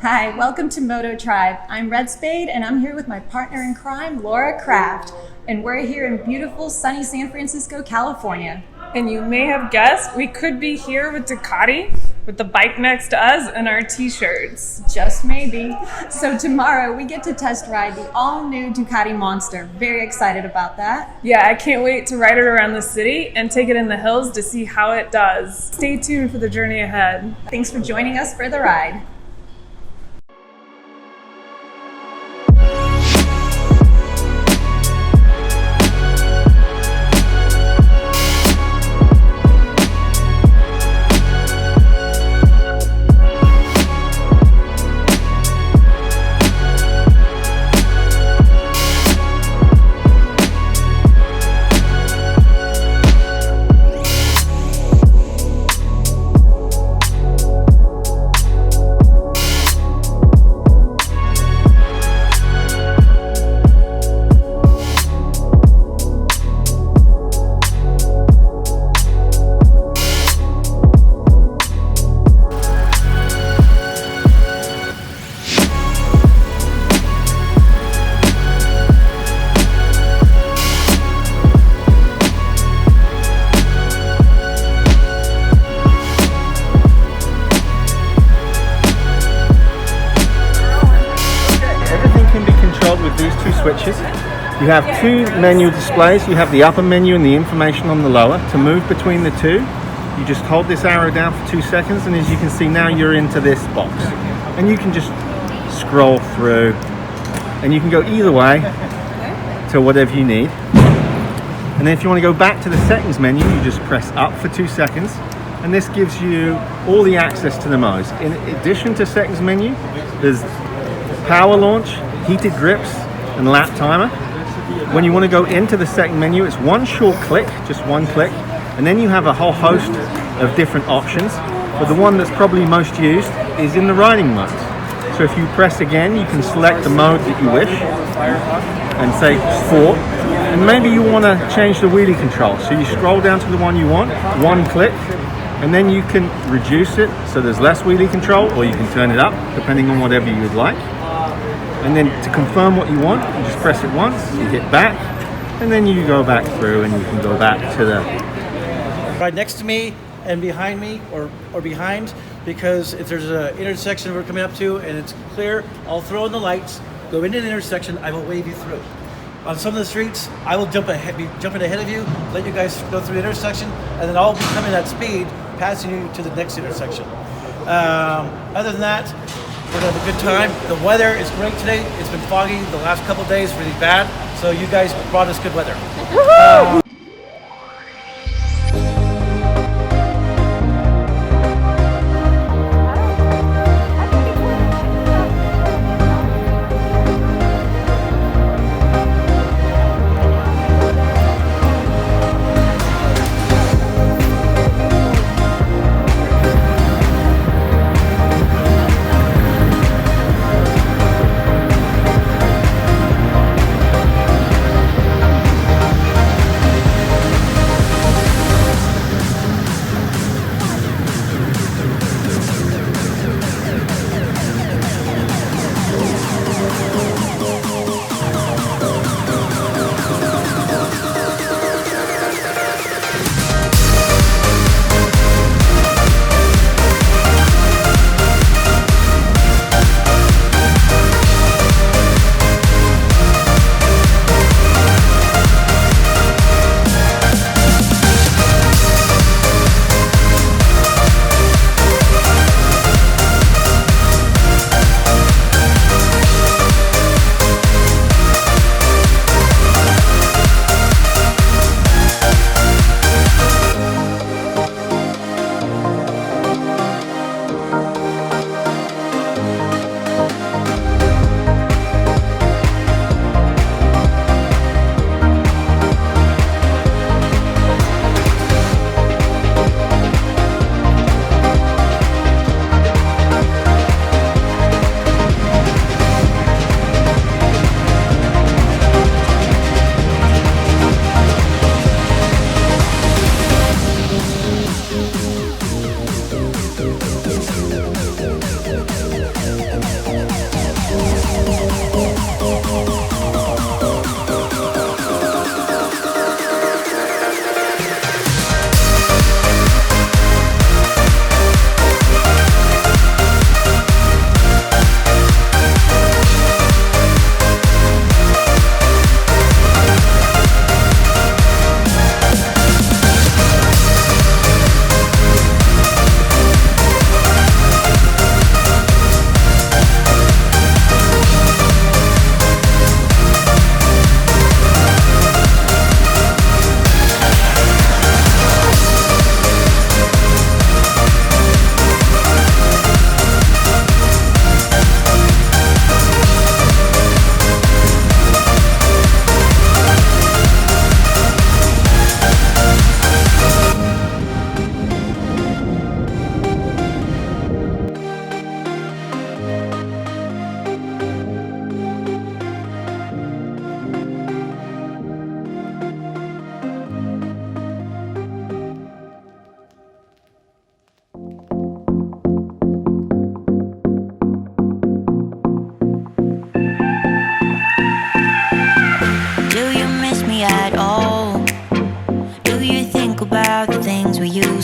Hi, welcome to Moto Tribe. I'm Red Spade and I'm here with my partner in crime, Laura Kraft. And we're here in beautiful sunny San Francisco, California. And you may have guessed we could be here with Ducati, with the bike next to us and our t-shirts. Just maybe. So tomorrow we get to test ride the all-new Ducati Monster. Very excited about that. Yeah, I can't wait to ride it around the city and take it in the hills to see how it does. Stay tuned for the journey ahead. Thanks for joining us for the ride. With these two switches, you have two menu displays. You have the upper menu and the information on the lower. To move between the two, you just hold this arrow down for 2 seconds, and as you can see now, you're into this box, and you can just scroll through, and you can go either way to whatever you need. And then if you want to go back to the settings menu, you just press up for 2 seconds, and this gives you all the access to the modes. In addition to settings menu, there's power launch, heated grips, and lap timer. When you want to go into the second menu, it's one short click, just one click, and then you have a whole host of different options. But the one that's probably most used is in the riding mode. So if you press again, you can select the mode that you wish and say sport, and maybe you want to change the wheelie control. So you scroll down to the one you want, one click, and then you can reduce it so there's less wheelie control, or you can turn it up depending on whatever you would like. And then to confirm what you want, you just press it once, you hit back, and then you go back through and you can go back to the... Right next to me and behind me, or behind, because if there's an intersection we're coming up to and it's clear, I'll throw in the lights, go into the intersection, I will wave you through. On some of the streets, I will be jumping ahead of you, let you guys go through the intersection, and then I'll be coming at speed, passing you to the next intersection. Other than that, we're gonna have a good time. The weather is great today. It's been foggy the last couple of days, really bad. So you guys brought us good weather.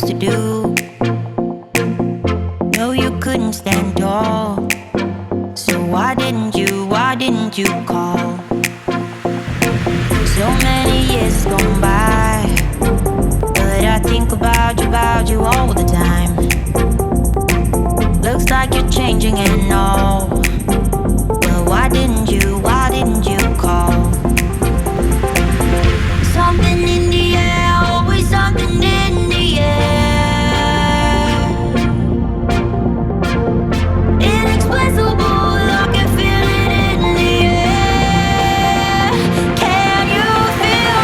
used to do. No, you couldn't stand tall. So why didn't you call? So many years gone by, but I think about you all the time. Looks like you're changing and all, but why didn't you call? Something in the air, always something in the air. Inexplicable, I can feel it in the air. Can you feel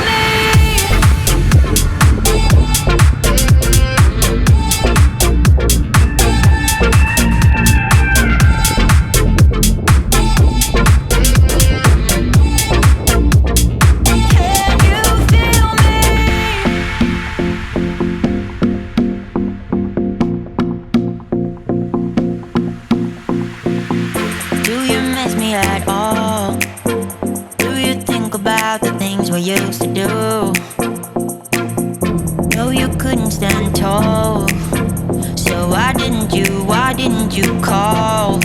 at all? Do you think about the things we used to do? No, you couldn't stand tall. So why didn't you call?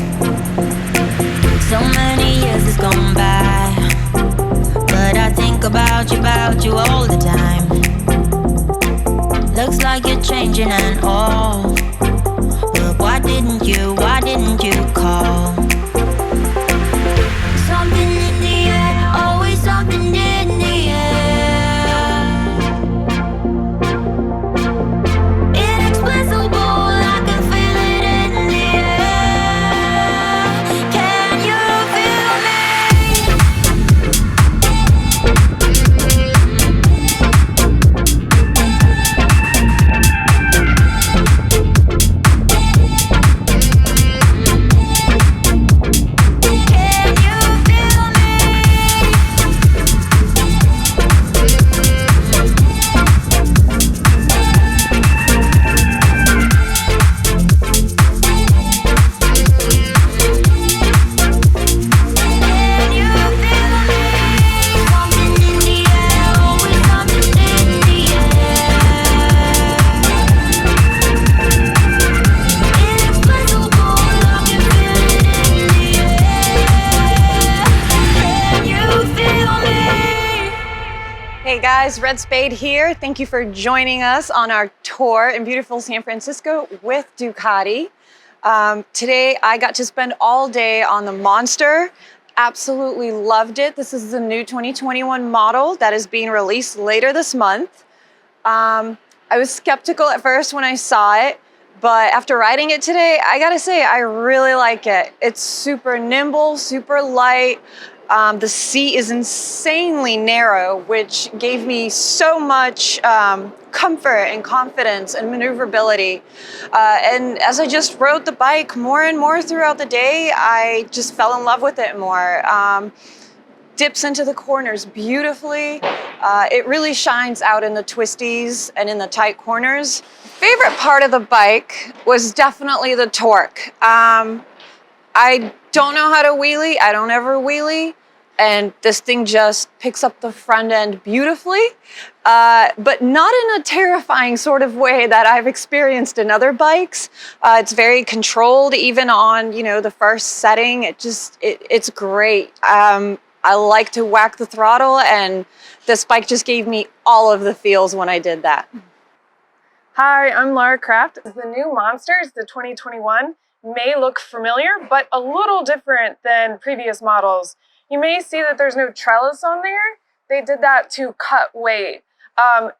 So many years has gone by, but I think about you all the time. Looks like you're changing and all, but why didn't you call? Something in the air, always something in the air. Inexplicable, I can feel it in the air. Can you feel Hey guys, Red Spade here. Thank you for joining us on our tour in beautiful San Francisco with Ducati. Today I got to spend all day on the Monster. Absolutely loved it. This is the new 2021 model that is being released later this month. I was skeptical at first when I saw it, but after riding it today, I gotta say, I really like it. It's super nimble, super light. The seat is insanely narrow, which gave me so much comfort and confidence and maneuverability. And as I just rode the bike more and more throughout the day, I just fell in love with it more. Dips into the corners beautifully. It really shines out in the twisties and in the tight corners. Favorite part of the bike was definitely the torque. I don't know how to wheelie. I don't ever wheelie. And this thing just picks up the front end beautifully, but not in a terrifying sort of way that I've experienced in other bikes. It's very controlled, even on, the first setting. It's great. I like to whack the throttle, and this bike just gave me all of the feels when I did that. Hi, I'm Laura Kraft. The new Monsters, the 2021, may look familiar, but a little different than previous models. You may see that there's no trellis on there. They did that to cut weight.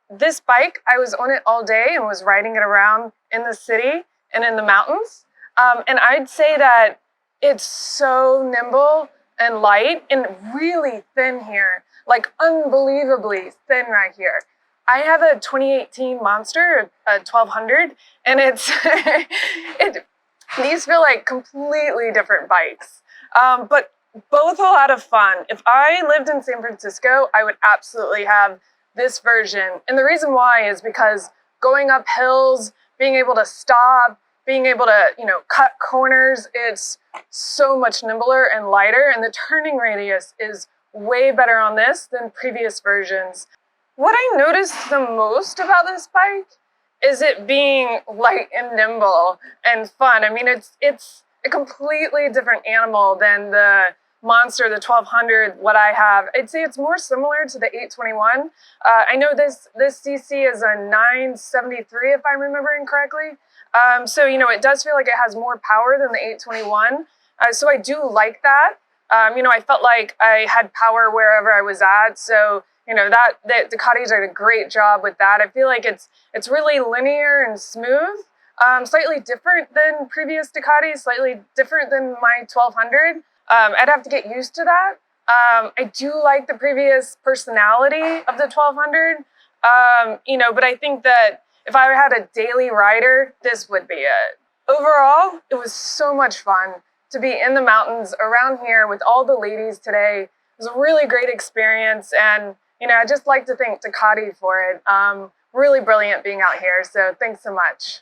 This bike, I was on it all day and was riding it around in the city and in the mountains. And I'd say that it's so nimble and light and really thin here, like unbelievably thin right here. I have a 2018 Monster, a 1200, and these feel like completely different bikes. But both a lot of fun. If I lived in San Francisco, I would absolutely have this version. And the reason why is because going up hills, being able to stop, being able to, cut corners, it's so much nimbler and lighter. And the turning radius is way better on this than previous versions. What I noticed the most about this bike is it being light and nimble and fun. I mean, it's a completely different animal than the Monster, the 1200, what I have. I'd say it's more similar to the 821. I know this CC is a 973, if I'm remembering correctly. So, you know, it does feel like it has more power than the 821. So I do like that. You know, I felt like I had power wherever I was at. So, you know, that Ducati's did a great job with that. I feel like it's really linear and smooth. Slightly different than previous Ducatis, slightly different than my 1200. I'd have to get used to that. I do like the previous personality of the 1200, you know, but I think that if I had a daily rider, this would be it. Overall, it was so much fun to be in the mountains around here with all the ladies today. It was a really great experience, and you know, I'd just like to thank Ducati for it. Really brilliant being out here, so thanks so much.